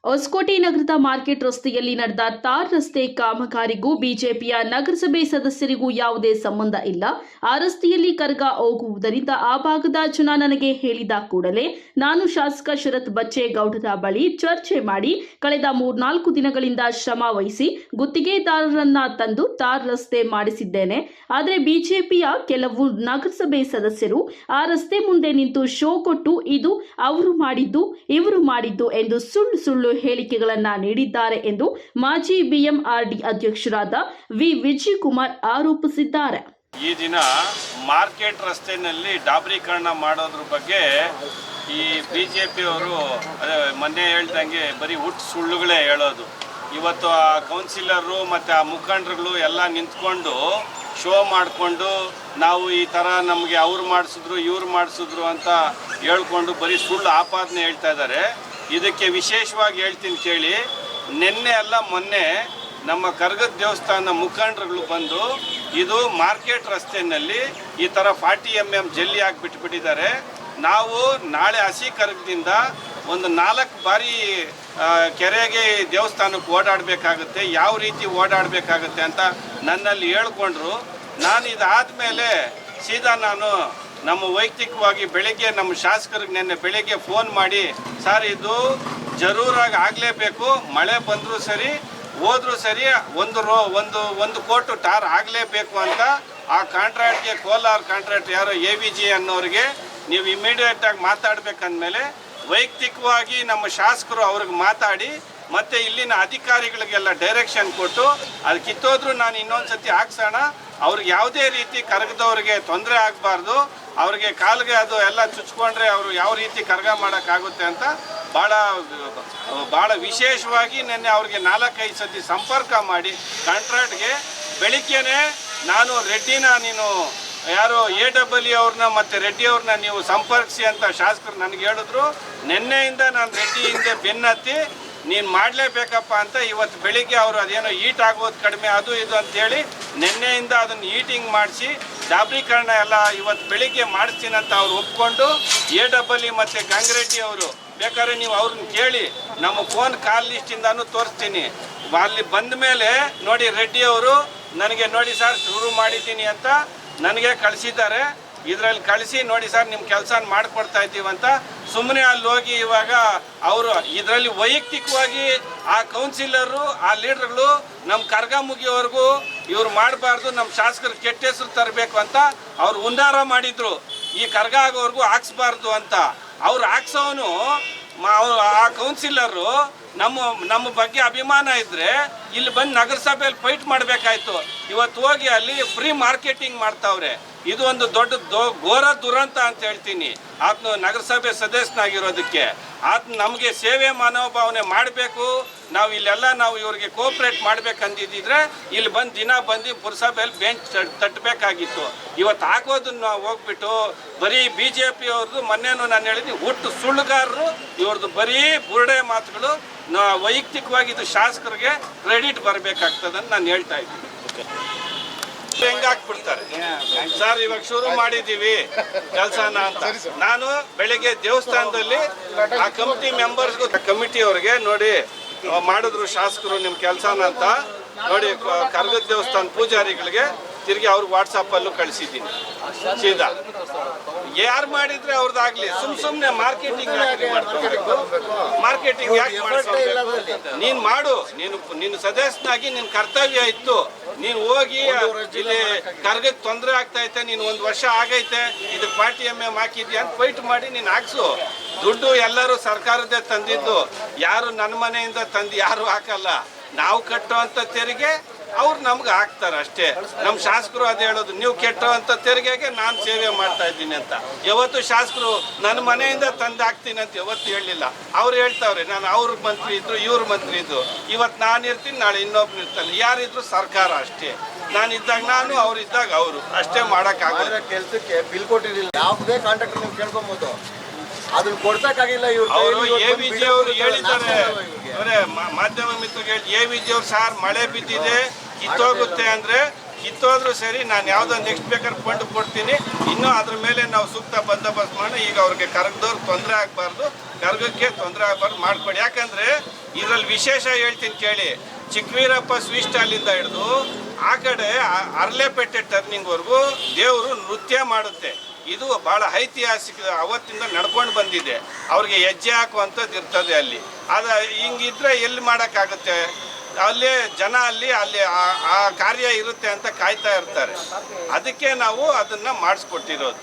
ಹೊಸಕೋಟೆ ನಗರದ ಮಾರ್ಕೆಟ್ ರಸ್ತೆಯಲ್ಲಿ ನಡೆದ ತಾರ್ ರಸ್ತೆ ಕಾಮಗಾರಿಗೂ ಬಿಜೆಪಿಯ ನಗರಸಭೆ ಸದಸ್ಯರಿಗೂ ಯಾವುದೇ ಸಂಬಂಧ ಇಲ್ಲ. ಆ ರಸ್ತೆಯಲ್ಲಿ ಕರ್ಗ ಹೋಗುವುದರಿಂದ ಆ ಭಾಗದ ಜನ ನನಗೆ ಹೇಳಿದ ಕೂಡಲೇ ನಾನು ಶಾಸಕ ಶರತ್ ಬಚ್ಚೇಗೌಡರ ಬಳಿ ಚರ್ಚೆ ಮಾಡಿ ಕಳೆದ 3-4 ದಿನಗಳಿಂದ ಶ್ರಮ ವಹಿಸಿ ಗುತ್ತಿಗೆದಾರರನ್ನ ತಂದು ತಾರ್ ರಸ್ತೆ ಮಾಡಿಸಿದ್ದೇನೆ. ಆದರೆ ಬಿಜೆಪಿಯ ಕೆಲವು ನಗರಸಭೆ ಸದಸ್ಯರು ಆ ರಸ್ತೆ ಮುಂದೆ ನಿಂತು ಶೋ ಕೊಟ್ಟು ಇದು ಅವರು ಮಾಡಿದ್ದು ಇವರು ಮಾಡಿದ್ದು ಎಂದು ಸುಳ್ಳು ಹೇಳಿಕೆಗಳನ್ನು ನೀಡಿದ್ದಾರೆ ಎಂದು ಮಾಜಿ ಬಿಎಂಆರ್ಡಿ ಅಧ್ಯಕ್ಷರಾದ ವಿ ವಿಜಯಕುಮಾರ್ ಆರೋಪಿಸಿದ್ದಾರೆ. ಈ ದಿನ ಮಾರ್ಕೆಟ್ ರಸ್ತೆಯಲ್ಲಿ ಡಾಬರೀಕರಣ ಮಾಡೋದ್ರ ಬಗ್ಗೆ ಈ ಬಿಜೆಪಿಯವರು ಮೊನ್ನೆ ಹೇಳ್ದಂಗೆ ಬರೀ ಹುಟ್ಟು ಸುಳ್ಳುಗಳೇ ಹೇಳೋದು. ಇವತ್ತು ಆ ಕೌನ್ಸಿಲರು ಮತ್ತು ಆ ಮುಖಂಡರುಗಳು ಎಲ್ಲ ನಿಂತ್ಕೊಂಡು ಶೋ ಮಾಡಿಕೊಂಡು ನಾವು ಈ ಥರ ನಮಗೆ ಅವ್ರು ಮಾಡಿಸಿದ್ರು ಇವ್ರು ಮಾಡಿಸಿದ್ರು ಅಂತ ಹೇಳ್ಕೊಂಡು ಬರೀ ಸುಳ್ಳು ಆಪಾದನೆ ಹೇಳ್ತಾ ಇದ್ದಾರೆ. ಇದಕ್ಕೆ ವಿಶೇಷವಾಗಿ ಹೇಳ್ತೀನಿ ಕೇಳಿ. ನಿನ್ನೆ ಅಲ್ಲ ಮೊನ್ನೆ ನಮ್ಮ ಕರ್ಗದ ದೇವಸ್ಥಾನ ಮುಖಂಡರುಗಳು ಬಂದು ಇದು ಮಾರ್ಕೆಟ್ ರಸ್ತೆಯಲ್ಲಿ ಈ ಥರ 40 mm ಜಲ್ಲಿ ಹಾಕಿಬಿಟ್ಬಿಟ್ಟಿದ್ದಾರೆ. ನಾವು ನಾಳೆ ಹಸಿ ಕರ್ಗದಿಂದ ಒಂದು 4 ಬಾರಿ ಕೆರೆಗೆ ದೇವಸ್ಥಾನಕ್ಕೆ ಓಡಾಡಬೇಕಾಗುತ್ತೆ, ಯಾವ ರೀತಿ ಓಡಾಡಬೇಕಾಗುತ್ತೆ ಅಂತ ನನ್ನಲ್ಲಿ ಹೇಳ್ಕೊಂಡ್ರು. ನಾನು ಇದಾದಮೇಲೆ ಸೀದಾ ನಾನು ನಮ್ಮ ವೈಯಕ್ತಿಕವಾಗಿ ಬೆಳಗ್ಗೆ ನಮ್ಮ ಶಾಸಕರಿಗೆ ನಿನ್ನೆ ಬೆಳಗ್ಗೆ ಫೋನ್ ಮಾಡಿ, ಸರ್ ಇದು ಜರೂರಾಗಿ ಆಗಲೇಬೇಕು, ಮಳೆ ಬಂದರೂ ಸರಿ ಹೋದರೂ ಸರಿ ಒಂದು ಕೋಟು ಟಾರ್ ಆಗಲೇಬೇಕು ಅಂತ ಆ ಕಾಂಟ್ರಾಕ್ಟ್ಗೆ ಕೋಲಾರ ಕಾಂಟ್ರಾಕ್ಟ್ ಯಾರೋ AVG ಅನ್ನೋರಿಗೆ ನೀವು ಇಮಿಡಿಯೇಟಾಗಿ ಮಾತಾಡಬೇಕಂದ್ಮೇಲೆ ವೈಯಕ್ತಿಕವಾಗಿ ನಮ್ಮ ಶಾಸಕರು ಅವ್ರಿಗೆ ಮಾತಾಡಿ ಮತ್ತು ಇಲ್ಲಿನ ಅಧಿಕಾರಿಗಳಿಗೆಲ್ಲ ಡೈರೆಕ್ಷನ್ ಕೊಟ್ಟು ಅದು ಕಿತ್ತೋದ್ರೂ ನಾನು ಇನ್ನೊಂದು ಸತಿ ಹಾಕ್ಸೋಣ, ಅವ್ರಿಗೆ ಯಾವುದೇ ರೀತಿ ಕರಗದವ್ರಿಗೆ ತೊಂದರೆ ಆಗಬಾರ್ದು, ಅವ್ರಿಗೆ ಕಾಲಿಗೆ ಅದು ಎಲ್ಲ ಚುಚ್ಕೊಂಡ್ರೆ ಅವರು ಯಾವ ರೀತಿ ಕರಗ ಮಾಡೋಕ್ಕಾಗುತ್ತೆ ಅಂತ ಭಾಳ ವಿಶೇಷವಾಗಿ ನಿನ್ನೆ ಅವ್ರಿಗೆ 4-5 ಸತಿ ಸಂಪರ್ಕ ಮಾಡಿ ಕಾಂಟ್ರಾಕ್ಟ್ಗೆ ಬೆಳಿಗ್ಗೆನೇ ನಾನು ರೆಡ್ಡಿನ ನೀನು ಯಾರು AWE ಅವ್ರನ್ನ ಮತ್ತು ರೆಡ್ಡಿ ಅವ್ರನ್ನ ನೀವು ಸಂಪರ್ಕಿಸಿ ಅಂತ ಶಾಸಕರು ನನಗೆ ಹೇಳಿದ್ರು. ನಿನ್ನೆಯಿಂದ ನಾನು ರೆಡ್ಡಿ ಹಿಂದೆ ಬೆನ್ನತ್ತಿ ನೀನು ಮಾಡಲೇಬೇಕಪ್ಪ ಅಂತ ಇವತ್ತು ಬೆಳಿಗ್ಗೆ ಅವರು ಅದೇನೋ ಈಟ್ ಆಗೋದು ಕಡಿಮೆ ಅದು ಇದು ಅಂತೇಳಿ ನಿನ್ನೆಯಿಂದ ಅದನ್ನು ಈಟಿಂಗ್ ಮಾಡಿಸಿ ಡಾಬರೀಕರಣ ಎಲ್ಲ ಇವತ್ತು ಬೆಳಿಗ್ಗೆ ಮಾಡಿಸ್ತೀನಿ ಅಂತ ಅವ್ರು ಒಪ್ಕೊಂಡು AWE ಮತ್ತು ಗಂಗರೆಡ್ಡಿ ಅವರು ಬೇಕಾದ್ರೆ ನೀವು ಅವ್ರನ್ನ ಕೇಳಿ, ನಮ್ಮ ಫೋನ್ ಕಾಲ್ ಲಿಸ್ಟಿಂದಾನು ತೋರಿಸ್ತೀನಿ. ಅಲ್ಲಿ ಬಂದ ಮೇಲೆ ನೋಡಿ ರೆಡ್ಡಿ ಅವರು ನನಗೆ ನೋಡಿ ಸರ್ ಶುರು ಮಾಡಿದ್ದೀನಿ ಅಂತ ನನಗೆ ಕಳಿಸಿದ್ದಾರೆ. ಇದರಲ್ಲಿ ಕಳಿಸಿ ನೋಡಿ ಸರ್ ನಿಮ್ಮ ಕೆಲಸ ಮಾಡಿಕೊಡ್ತಾ ಇದ್ದೀವಂತ ಸುಮ್ಮನೆ ಅಲ್ಲಿ ಹೋಗಿ ಇವಾಗ ಅವರು ಇದರಲ್ಲಿ ವೈಯಕ್ತಿಕವಾಗಿ ಆ ಕೌನ್ಸಿಲರು ಆ ಲೀಡರ್ಗಳು ನಮ್ಮ ಕರ್ಗ ಮುಗಿಯೋವರೆಗೂ ಇವ್ರು ಮಾಡಬಾರ್ದು, ನಮ್ಮ ಶಾಸಕರು ಕೆಟ್ಟ ಹೆಸರು ತರಬೇಕು ಅಂತ ಅವ್ರು ಹುನ್ನಾರ ಮಾಡಿದ್ರು. ಈ ಕರ್ಗ ಆಗೋವರೆಗೂ ಹಾಕ್ಸ್ಬಾರ್ದು ಅಂತ ಅವ್ರು ಹಾಕ್ಸೋನು ಆ ಕೌನ್ಸಿಲರು ನಮ್ಮ ಬಗ್ಗೆ ಅಭಿಮಾನ ಇದ್ದರೆ ಇಲ್ಲಿ ಬಂದು ನಗರಸಭೆಯಲ್ಲಿ ಫೈಟ್ ಮಾಡಬೇಕಾಯ್ತು. ಇವತ್ತು ಹೋಗಿ ಅಲ್ಲಿ ಫ್ರೀ ಮಾರ್ಕೆಟಿಂಗ್ ಮಾಡ್ತಾವ್ರೆ. ಇದು ಒಂದು ದೊಡ್ಡ ಘೋರ ದುರಂತ ಅಂತ ಹೇಳ್ತೀನಿ. ಆತನು ನಗರಸಭೆ ಸದಸ್ಯನಾಗಿರೋದಕ್ಕೆ ಆತನ ನಮಗೆ ಸೇವೆ ಮನೋಭಾವನೆ ಮಾಡಬೇಕು. ನಾವು ಇಲ್ಲೆಲ್ಲ ನಾವು ಇವ್ರಿಗೆ ಕೋಆಪ್ರೇಟ್ ಮಾಡ್ಬೇಕಂದಿದ್ದಿದ್ರೆ ಇಲ್ಲಿ ಬಂದು ದಿನ ಬಂದು ಪುರಸಭೆಯಲ್ಲಿ ಬೆಂಚ್ ತಟ್ಟಬೇಕಾಗಿತ್ತು. ಇವತ್ತು ಹಾಕೋದನ್ನ ನಾವು ಹೋಗ್ಬಿಟ್ಟು ಬರೀ BJP ಅವ್ರದ್ದು ಮೊನ್ನೆನೂ ನಾನು ಹೇಳಿದ್ದೀನಿ ಹುಟ್ಟು ಸುಳ್ಳುಗಾರರು, ಇವ್ರದ್ದು ಬರೀ ಬುರುಡೆ ಮಾತುಗಳು. ವೈಯಕ್ತಿಕವಾಗಿ ಇದು ಶಾಸಕರಿಗೆ ಕ್ರೆಡಿಟ್ ಬರಬೇಕಾಗ್ತದಂತ ನಾನು ಹೇಳ್ತಾ ಇದ್ದೀನಿ. ಹೆಂಗಾಕ್ಬಿಡ್ತಾರೆ ಸರ್, ಇವಾಗ ಶುರು ಮಾಡಿದ್ದೀವಿ ಕೆಲಸನ ಅಂತ. ನಾನು ಬೆಳಿಗ್ಗೆ ದೇವಸ್ಥಾನದಲ್ಲಿ ಆ ಕಮಿಟಿ ಮೆಂಬರ್ಸ್ಗೂ ಕಮಿಟಿ ಅವ್ರಿಗೆ ನೋಡಿ ಮಾಡಿದ್ರು ಶಾಸಕರು ನಿಮ್ಮ ಕೆಲಸನ ಅಂತ ನೋಡಿ ಕರ್ಗದ ದೇವಸ್ಥಾನ ಪೂಜಾರಿಗಳಿಗೆ ತಿರುಗಿ ಅವ್ರಿಗೆ ವಾಟ್ಸಪ್ಪಲ್ಲೂ ಕಳಿಸಿದ್ದೀನಿ. ಸೀದಾ ಯಾರು ಮಾಡಿದ್ರೆ ಅವ್ರದ್ದಾಗಲಿ, ಸುಮ್ಮನೆ ಮಾರ್ಕೆಟಿಂಗ್ ಮಾಡ್ಕೋಬೇಕು. ಮಾರ್ಕೆಟಿಂಗ್ ಯಾಕೆ ಮಾಡ್ಕೋಬೇಕು? ನೀನು ಮಾಡು, ನೀನು ಸದಸ್ಯನಾಗಿ ನಿನ್ನ ಕರ್ತವ್ಯ ಇತ್ತು. ನೀನು ಹೋಗಿ ಇಲ್ಲಿ ಕರ್ಗಕ್ಕೆ ತೊಂದರೆ ಆಗ್ತೈತೆ, ನೀನು 1 ವರ್ಷ ಆಗೈತೆ, ಇದಕ್ಕೆ 40 mm ಹಾಕಿದ್ಯಾ ಅಂತ ಫೈಟ್ ಮಾಡಿ ನೀನು ಹಾಕ್ಸು. ದುಡ್ಡು ಎಲ್ಲರೂ ಸರ್ಕಾರದ್ದೇ ತಂದಿದ್ದು, ಯಾರು ನನ್ನ ಮನೆಯಿಂದ ತಂದು ಯಾರು ಹಾಕಲ್ಲ. ನಾವು ಕಟ್ಟುವಂಥ ತೆರಿಗೆ ಅವ್ರು ನಮ್ಗೆ ಹಾಕ್ತಾರೆ ಅಷ್ಟೇ. ನಮ್ಮ ಶಾಸಕರು ಅದೇ ಹೇಳೋದು, ನೀವು ಕೆಟ್ಟುವಂಥ ತೆರಿಗೆಗೆ ನಾನು ಸೇವೆ ಮಾಡ್ತಾ ಇದ್ದೀನಿ ಅಂತ. ಯಾವತ್ತು ಶಾಸಕರು ನನ್ನ ಮನೆಯಿಂದ ತಂದು ಹಾಕ್ತೀನಿ ಅಂತ ಯಾವತ್ತು ಹೇಳಲಿಲ್ಲ. ಅವ್ರು ಹೇಳ್ತಾವ್ರೆ ನಾನು ಅವ್ರ ಮಂತ್ರಿ ಇದ್ರು ಇವ್ರ ಮಂತ್ರಿ ಇದ್ದು, ಇವತ್ತು ನಾನು ಇರ್ತೀನಿ ನಾಳೆ ಇನ್ನೊಬ್ರು ಇರ್ತಾನೆ. ಯಾರಿದ್ರು ಸರ್ಕಾರ ಅಷ್ಟೇ. ನಾನಿದ್ದಾಗ ನಾನು, ಅವ್ರು ಇದ್ದಾಗ ಅವರು ಅಷ್ಟೇ ಮಾಡೋಕ್ಕಾಗಲ್ಲ. ಕೆಲಸಕ್ಕೆ ಬಿಲ್ ಕೊಟ್ಟಿರಲಿಲ್ಲ, ಯಾವುದೇ ಕಾಂಟ್ರಾಕ್ಟರ್ ನೀವು ಕೇಳ್ಕೊಬೋದು, ಅದನ್ನ ಕೊಡ್ಸಕ್ಕಾಗಿಲ್ಲ. ಅವರು AVG ಅವರು ಹೇಳಿದ್ದಾರೆ, ಅವರೇ ಮಾಧ್ಯಮ ಮಿತ್ರರಿಗೆ AVG ಅವ್ರು ಸಾರ್ ಮಳೆ ಬಿದ್ದಿದೆ ಕಿತ್ತೋಗುತ್ತೆ ಅಂದರೆ ಕಿತ್ತೋದ್ರೂ ಸರಿ, ನಾನು ಯಾವುದೋ ನೆಕ್ಸ್ಟ್ ಬೇಕಾದ್ರೆ ಫಂಡ್ ಕೊಡ್ತೀನಿ, ಇನ್ನೂ ಅದ್ರ ಮೇಲೆ ನಾವು ಸೂಕ್ತ ಬಂದೋಬಸ್ತ್ ಮಾಡಿ ಈಗ ಅವ್ರಿಗೆ ಕರಗದವ್ರಿಗೆ ತೊಂದರೆ ಆಗಬಾರ್ದು, ಕರ್ಗಕ್ಕೆ ತೊಂದರೆ ಆಗಬಾರ್ದು ಮಾಡಿಕೊಡಿ. ಯಾಕಂದರೆ ಇದರಲ್ಲಿ ವಿಶೇಷ ಹೇಳ್ತೀನಿ ಕೇಳಿ, ಚಿಕ್ಕವೀರಪ್ಪ ಸ್ವೀಟ್ ಸ್ಟಾಲಿಂದ ಹಿಡಿದು ಆ ಕಡೆ ಅರ್ಲೆಪೇಟೆ ಟರ್ನಿಂಗ್ವರೆಗೂ ದೇವರು ನೃತ್ಯ ಮಾಡುತ್ತೆ. ಇದು ಭಾಳ ಐತಿಹಾಸಿಕ, ಅವತ್ತಿಂದ ನಡ್ಕೊಂಡು ಬಂದಿದೆ. ಅವ್ರಿಗೆ ಹೆಜ್ಜೆ ಹಾಕುವಂಥದ್ದು ಇರ್ತದೆ ಅಲ್ಲಿ. ಅದು ಹಿಂಗಿದ್ರೆ ಎಲ್ಲಿ ಮಾಡೋಕ್ಕಾಗುತ್ತೆ? ಅಲ್ಲೇ ಜನ ಅಲ್ಲಿ ಆ ಕಾರ್ಯ ಇರುತ್ತೆ ಅಂತ ಕಾಯ್ತಾ ಇರ್ತಾರೆ. ಅದಕ್ಕೆ ನಾವು ಅದನ್ನು ಮಾಡಿಸ್ಕೊಟ್ಟಿರೋದು.